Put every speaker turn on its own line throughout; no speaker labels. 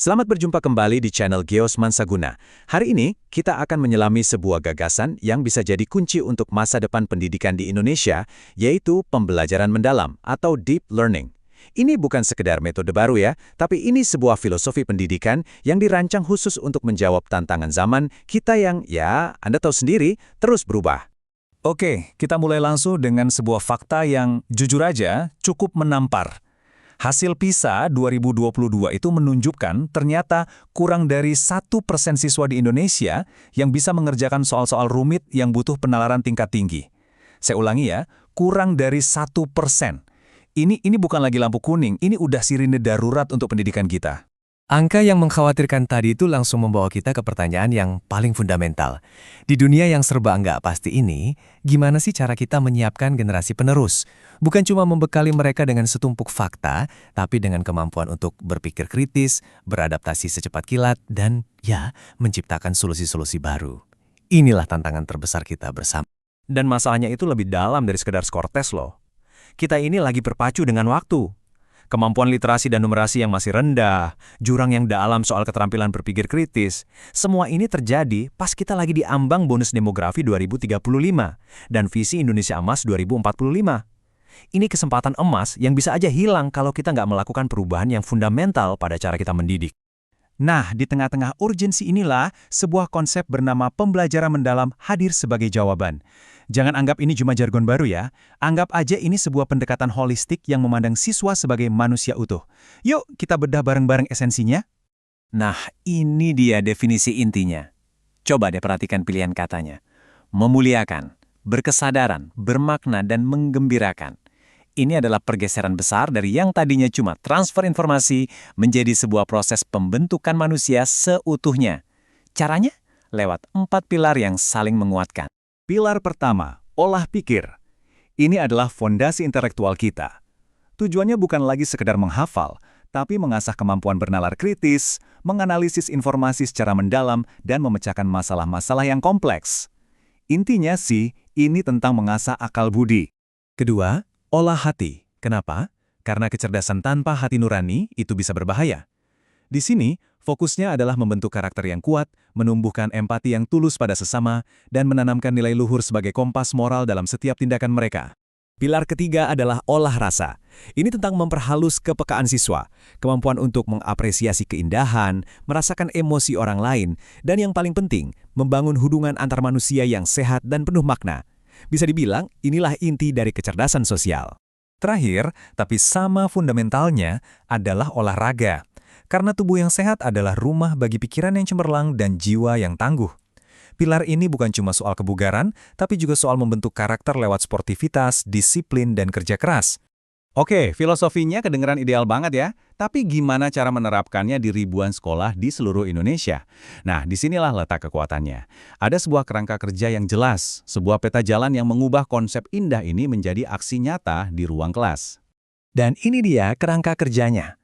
Selamat berjumpa kembali di channel Geos Mansaguna. Hari ini, kita akan menyelami sebuah gagasan yang bisa jadi kunci untuk masa depan pendidikan di Indonesia, yaitu pembelajaran mendalam atau deep learning. Ini bukan sekedar metode baru ya, tapi ini sebuah filosofi pendidikan yang dirancang khusus untuk menjawab tantangan zaman kita yang, ya, Anda tahu sendiri, terus berubah.
Oke, kita mulai langsung dengan sebuah fakta yang jujur aja cukup menampar. Hasil PISA 2022 itu menunjukkan ternyata kurang dari 1% siswa di Indonesia yang bisa mengerjakan soal-soal rumit yang butuh penalaran tingkat tinggi. Saya ulangi ya, kurang dari 1%. Ini bukan lagi lampu kuning, ini udah sirine darurat untuk pendidikan kita.
Angka yang mengkhawatirkan tadi itu langsung membawa kita ke pertanyaan yang paling fundamental. Di dunia yang serba nggak pasti ini, gimana sih cara kita menyiapkan generasi penerus? Bukan cuma membekali mereka dengan setumpuk fakta, tapi dengan kemampuan untuk berpikir kritis, beradaptasi secepat kilat, dan ya, menciptakan solusi-solusi baru. Inilah tantangan terbesar kita bersama.
Dan masalahnya itu lebih dalam dari sekedar skor tes loh. Kita ini lagi berpacu dengan waktu. Kemampuan literasi dan numerasi yang masih rendah, jurang yang dalam soal keterampilan berpikir kritis, semua ini terjadi pas kita lagi di ambang bonus demografi 2035 dan visi Indonesia Emas 2045. Ini kesempatan emas yang bisa aja hilang kalau kita nggak melakukan perubahan yang fundamental pada cara kita mendidik.
Nah, di tengah-tengah urgensi inilah, sebuah konsep bernama pembelajaran mendalam hadir sebagai jawaban. Jangan anggap ini cuma jargon baru ya, anggap aja ini sebuah pendekatan holistik yang memandang siswa sebagai manusia utuh. Yuk, kita bedah bareng-bareng esensinya.
Nah, ini dia definisi intinya. Coba deh perhatikan pilihan katanya. Memuliakan, berkesadaran, bermakna, dan menggembirakan. Ini adalah pergeseran besar dari yang tadinya cuma transfer informasi menjadi sebuah proses pembentukan manusia seutuhnya. Caranya? Lewat 4 pilar yang saling menguatkan.
Pilar pertama, olah pikir. Ini adalah fondasi intelektual kita. Tujuannya bukan lagi sekedar menghafal, tapi mengasah kemampuan bernalar kritis, menganalisis informasi secara mendalam, dan memecahkan masalah-masalah yang kompleks. Intinya sih, ini tentang mengasah akal budi.
Kedua, olah hati. Kenapa? Karena kecerdasan tanpa hati nurani itu bisa berbahaya. Di sini, fokusnya adalah membentuk karakter yang kuat, menumbuhkan empati yang tulus pada sesama, dan menanamkan nilai luhur sebagai kompas moral dalam setiap tindakan mereka. Pilar ketiga adalah olah rasa. Ini tentang memperhalus kepekaan siswa, kemampuan untuk mengapresiasi keindahan, merasakan emosi orang lain, dan yang paling penting, membangun hubungan antar manusia yang sehat dan penuh makna. Bisa dibilang, inilah inti dari kecerdasan sosial. Terakhir, tapi sama fundamentalnya, adalah olahraga. Karena tubuh yang sehat adalah rumah bagi pikiran yang cemerlang dan jiwa yang tangguh. Pilar ini bukan cuma soal kebugaran, tapi juga soal membentuk karakter lewat sportivitas, disiplin, dan kerja keras.
Oke, filosofinya kedengeran ideal banget ya. Tapi gimana cara menerapkannya di ribuan sekolah di seluruh Indonesia? Nah, disinilah letak kekuatannya. Ada sebuah kerangka kerja yang jelas, sebuah peta jalan yang mengubah konsep indah ini menjadi aksi nyata di ruang kelas.
Dan ini dia kerangka kerjanya.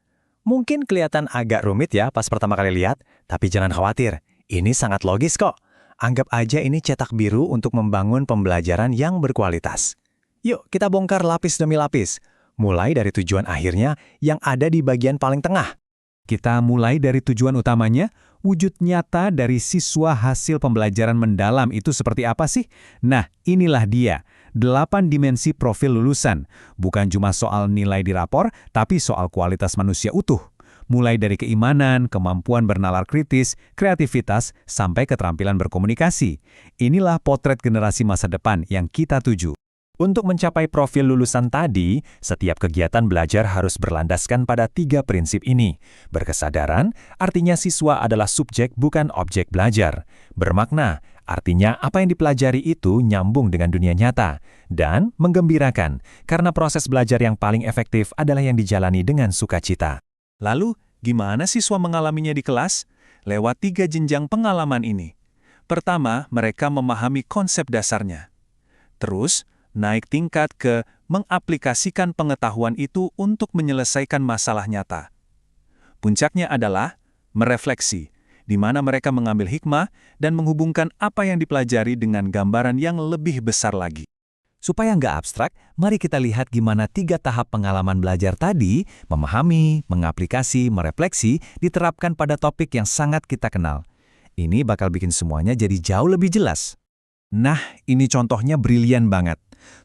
Mungkin kelihatan agak rumit ya pas pertama kali lihat, tapi jangan khawatir, ini sangat logis kok. Anggap aja ini cetak biru untuk membangun pembelajaran yang berkualitas. Yuk, kita bongkar lapis demi lapis. Mulai dari tujuan akhirnya yang ada di bagian paling tengah.
Kita mulai dari tujuan utamanya, wujud nyata dari siswa hasil pembelajaran mendalam itu seperti apa sih? Nah, inilah dia, 8 dimensi profil lulusan. Bukan cuma soal nilai di rapor, tapi soal kualitas manusia utuh. Mulai dari keimanan, kemampuan bernalar kritis, kreativitas, sampai keterampilan berkomunikasi. Inilah potret generasi masa depan yang kita tuju. Untuk mencapai profil lulusan tadi, setiap kegiatan belajar harus berlandaskan pada 3 prinsip ini. Berkesadaran, artinya siswa adalah subjek bukan objek belajar. Bermakna, artinya apa yang dipelajari itu nyambung dengan dunia nyata. Dan menggembirakan, karena proses belajar yang paling efektif adalah yang dijalani dengan sukacita. Lalu, gimana siswa mengalaminya di kelas? Lewat 3 jenjang pengalaman ini. Pertama, mereka memahami konsep dasarnya. Terus, naik tingkat ke mengaplikasikan pengetahuan itu untuk menyelesaikan masalah nyata. Puncaknya adalah merefleksi, di mana mereka mengambil hikmah dan menghubungkan apa yang dipelajari dengan gambaran yang lebih besar lagi. Supaya nggak abstrak, mari kita lihat gimana 3 tahap pengalaman belajar tadi, memahami, mengaplikasi, merefleksi, diterapkan pada topik yang sangat kita kenal. Ini bakal bikin semuanya jadi jauh lebih jelas.
Nah, ini contohnya brilian banget.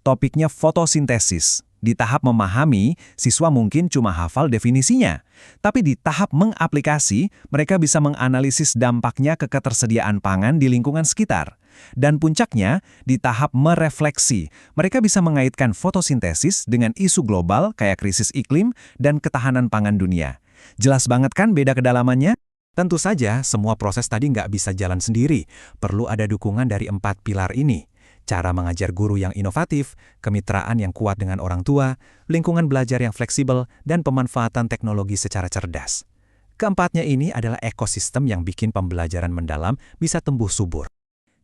Topiknya fotosintesis. Di tahap memahami, siswa mungkin cuma hafal definisinya. Tapi di tahap mengaplikasi, mereka bisa menganalisis dampaknya ke ketersediaan pangan di lingkungan sekitar. Dan puncaknya, di tahap merefleksi, mereka bisa mengaitkan fotosintesis dengan isu global kayak krisis iklim dan ketahanan pangan dunia. Jelas banget kan beda kedalamannya?
Tentu saja, semua proses tadi nggak bisa jalan sendiri. Perlu ada dukungan dari 4 pilar ini. Cara mengajar guru yang inovatif, kemitraan yang kuat dengan orang tua, lingkungan belajar yang fleksibel, dan pemanfaatan teknologi secara cerdas. Keempatnya ini adalah ekosistem yang bikin pembelajaran mendalam bisa tumbuh subur.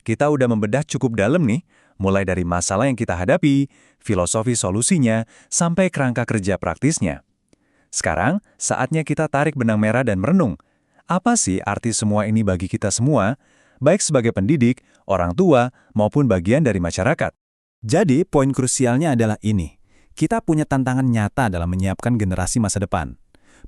Kita udah membedah cukup dalam nih, mulai dari masalah yang kita hadapi, filosofi solusinya, sampai kerangka kerja praktisnya. Sekarang, saatnya kita tarik benang merah dan merenung. Apa sih arti semua ini bagi kita semua, baik sebagai pendidik, orang tua, maupun bagian dari masyarakat?
Jadi, poin krusialnya adalah ini. Kita punya tantangan nyata dalam menyiapkan generasi masa depan.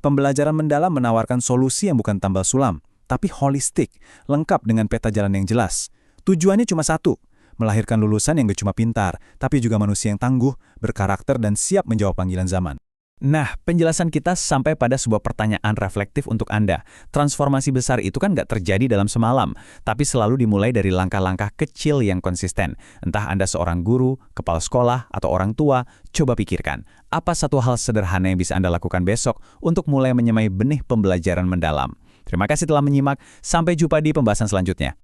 Pembelajaran mendalam menawarkan solusi yang bukan tambal sulam, tapi holistik, lengkap dengan peta jalan yang jelas. Tujuannya cuma satu, melahirkan lulusan yang gak cuma pintar, tapi juga manusia yang tangguh, berkarakter, dan siap menjawab panggilan zaman. Nah, penjelasan kita sampai pada sebuah pertanyaan reflektif untuk Anda. Transformasi besar itu kan nggak terjadi dalam semalam, tapi selalu dimulai dari langkah-langkah kecil yang konsisten. Entah Anda seorang guru, kepala sekolah, atau orang tua, coba pikirkan, apa satu hal sederhana yang bisa Anda lakukan besok untuk mulai menyemai benih pembelajaran mendalam. Terima kasih telah menyimak, sampai jumpa di pembahasan selanjutnya.